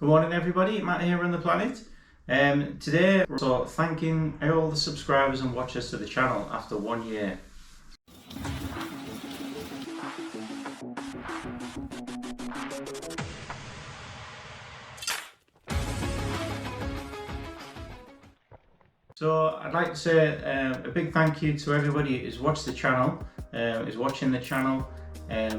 Good morning everybody, Matt here on the planet. Today we're thanking all the subscribers and watchers to the channel after 1 year. So I'd like to say a big thank you to everybody who's watched the channel, is watching the channel,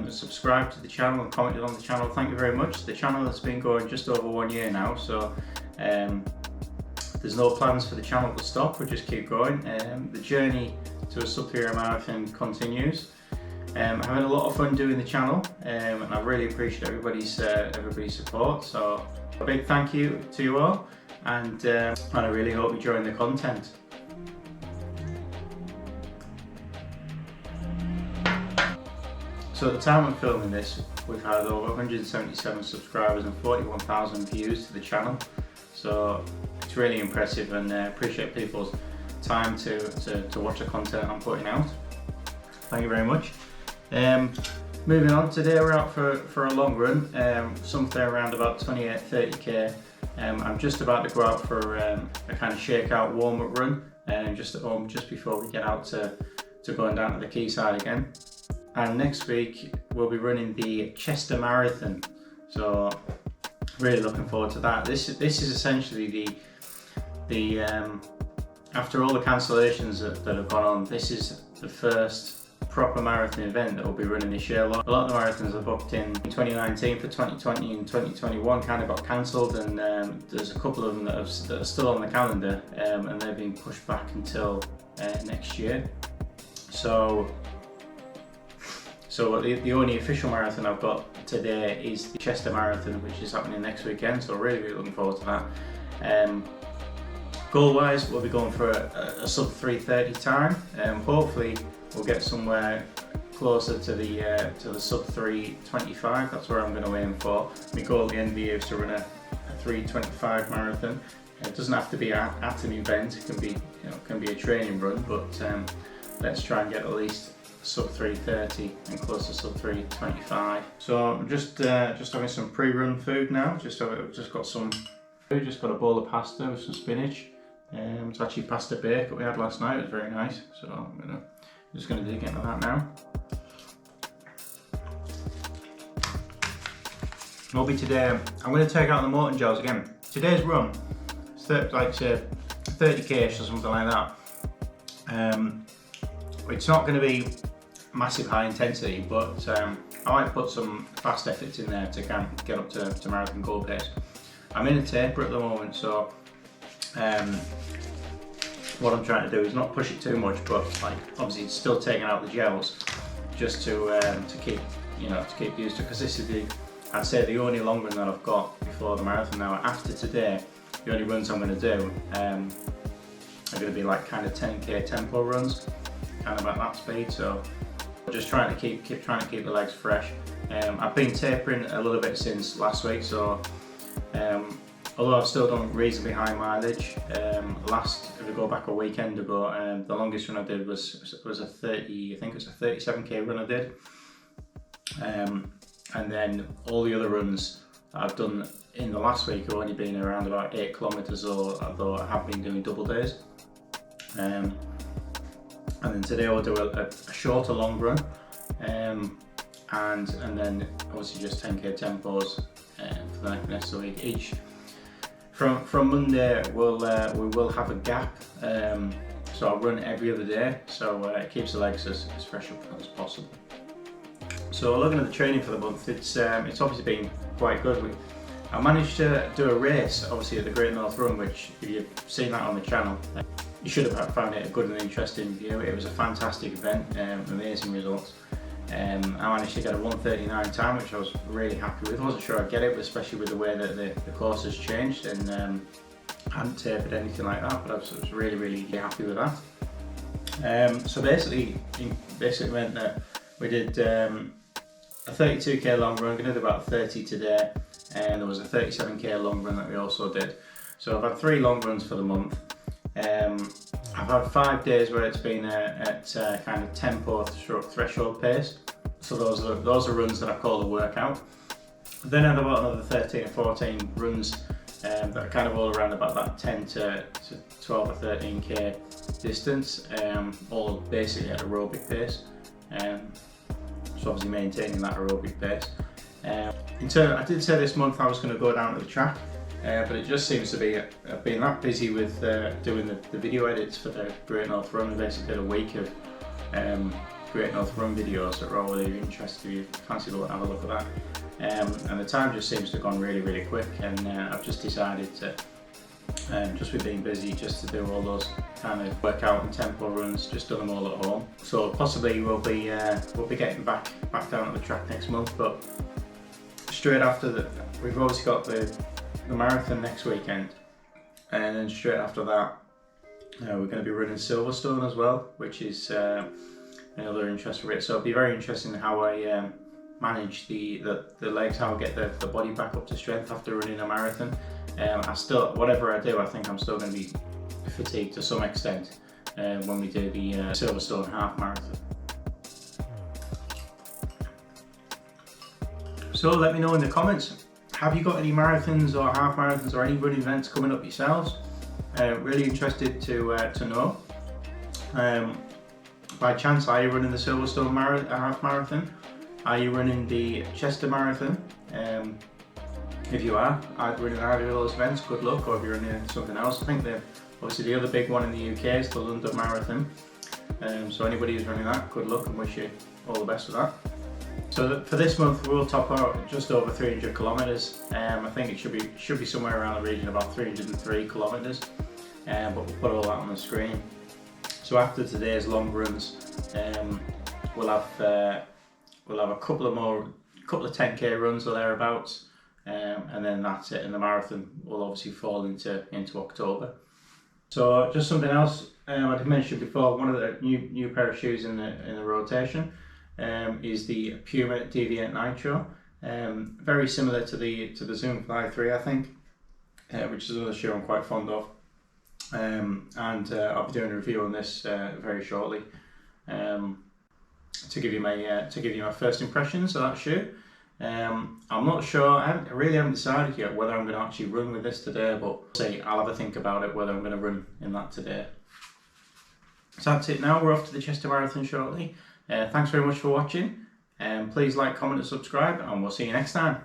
subscribed to the channel and commented on the channel. Thank you very much. The channel has been going just over 1 year now, so there's no plans for the channel to stop. We'll just keep going. The journey to a sub-3 marathon continues. I'm having a lot of fun doing the channel, and I really appreciate everybody's support. So a big thank you to you all, and I really hope you enjoy the content. So at the time of filming this, we've had over 177 subscribers and 41,000 views to the channel. So it's really impressive, and appreciate people's time to watch the content I'm putting out. Thank you very much. Moving on, today we're out for a long run, something around about 28-30k. I'm just about to go out for a kind of shakeout warm-up run, just at home, just before we get out to going down to the quayside again. And next week we'll be running the Chester Marathon, so really looking forward to that. This is essentially the after all the cancellations that have gone on, this is the first proper marathon event that will be running this year. A lot of the marathons are booked in 2019 for 2020 and 2021 kind of got cancelled, and there's a couple of them that are still on the calendar, and they're being pushed back until next year. So the only official marathon I've got today is the Chester Marathon, which is happening next weekend, so really looking forward to that. Goal wise, we'll be going for a sub 3:30 time. Hopefully we'll get somewhere closer to the sub 3:25. That's where I'm going to aim for. My goal at the end of the year is to run a 3:25 marathon. It doesn't have to be at an event. It can be a training run, but let's try and get at least sub 3:30 and close to sub 3:25. So I'm just having some pre-run food now. Just got some food. Just got a bowl of pasta with some spinach. It's actually pasta bake that we had last night. It was very nice. So I'm just gonna dig into that now. Maybe today I'm going to take out the Morton gels again. Today's run, it's like say 30k-ish or something like that. It's not going to be massive high intensity, but I might put some fast efforts in there to get up to marathon goal pace. I'm in a taper at the moment, so what I'm trying to do is not push it too much, but like obviously it's still taking out the gels just to keep used to it, because this is I'd say the only long run that I've got before the marathon now. After today, the only runs I'm going to do are going to be like kind of 10k tempo runs, kind of at that speed. So just trying to keep the legs fresh. I've been tapering a little bit since last week, so although I've still done reasonably high mileage, if we go back a weekend ago, the longest run I did was a 30, I think it was a 37k run I did, and then all the other runs that I've done in the last week have only been around about 8 kilometers, although I have been doing double days. And then today I'll do a shorter long run, and then obviously just 10k tempos for the next week each. From Monday we will have a gap, so I'll run every other day, so it keeps the legs as fresh up as possible. So looking at the training for the month, it's obviously been quite good. I managed to do a race obviously at the Great North Run, which if you've seen that on the channel, you should have found it a good and interesting view. It was a fantastic event, amazing results. I managed to get a 1:39 time, which I was really happy with. I wasn't sure I'd get it, especially with the way that the course has changed, and I hadn't tapered anything like that, but I was really happy with that. So basically meant that we did a 32k long run. We did about 30 today, and there was a 37k long run that we also did. So I've had 3 long runs for the month. I've had 5 days where it's been at kind of tempo threshold pace. So those are runs that I call a workout. Then I have about another 13 or 14 runs that are kind of all around about that 10 to 12 or 13k distance, all basically at aerobic pace. So obviously maintaining that aerobic pace. I did say this month I was going to go down to the track, but it just seems to be, I've been that busy with doing the video edits for the Great North Run. I basically did a week of Great North Run videos that are all really interested if you fancy to have a look at that. And the time just seems to have gone really, really quick, and I've just decided to, just with being busy, just to do all those kind of workout and tempo runs, just done them all at home. So possibly we'll be getting back down at the track next month, but straight after that, we've obviously got the marathon next weekend, and then straight after that, we're going to be running Silverstone as well, which is another interesting race. So it'll be very interesting how I manage the legs, how I get the body back up to strength after running a marathon. Whatever I do, I think I'm still going to be fatigued to some extent when we do the Silverstone half marathon. So let me know in the comments, have you got any marathons or half marathons or any running events coming up yourselves? Really interested to know. By chance, are you running the Silverstone half marathon? Are you running the Chester Marathon? If you are, running either of those events, good luck. Or if you're running something else, I think obviously the other big one in the UK is the London Marathon. So anybody who's running that, good luck and wish you all the best with that. So for this month, we'll top out just over 300 kilometres. I think it should be somewhere around the region of about 303 kilometres. But we'll put all that on the screen. So after today's long runs, we'll have a couple of 10k runs or thereabouts, and then that's it. And the marathon will obviously fall into October. So just something else I did mention before. One of the new pair of shoes in the rotation is the Puma Deviant Nitro. Very similar to the Zoom Fly 3, I think, which is another shoe I'm quite fond of. And I'll be doing a review on this very shortly, to give you my first impressions of that shoe. I'm not sure. I really haven't decided yet whether I'm going to actually run with this today, but I'll have a think about it whether I'm going to run in that today. So that's it now. We're off to the Chester Marathon shortly. Thanks very much for watching. Please like, comment and subscribe, and we'll see you next time.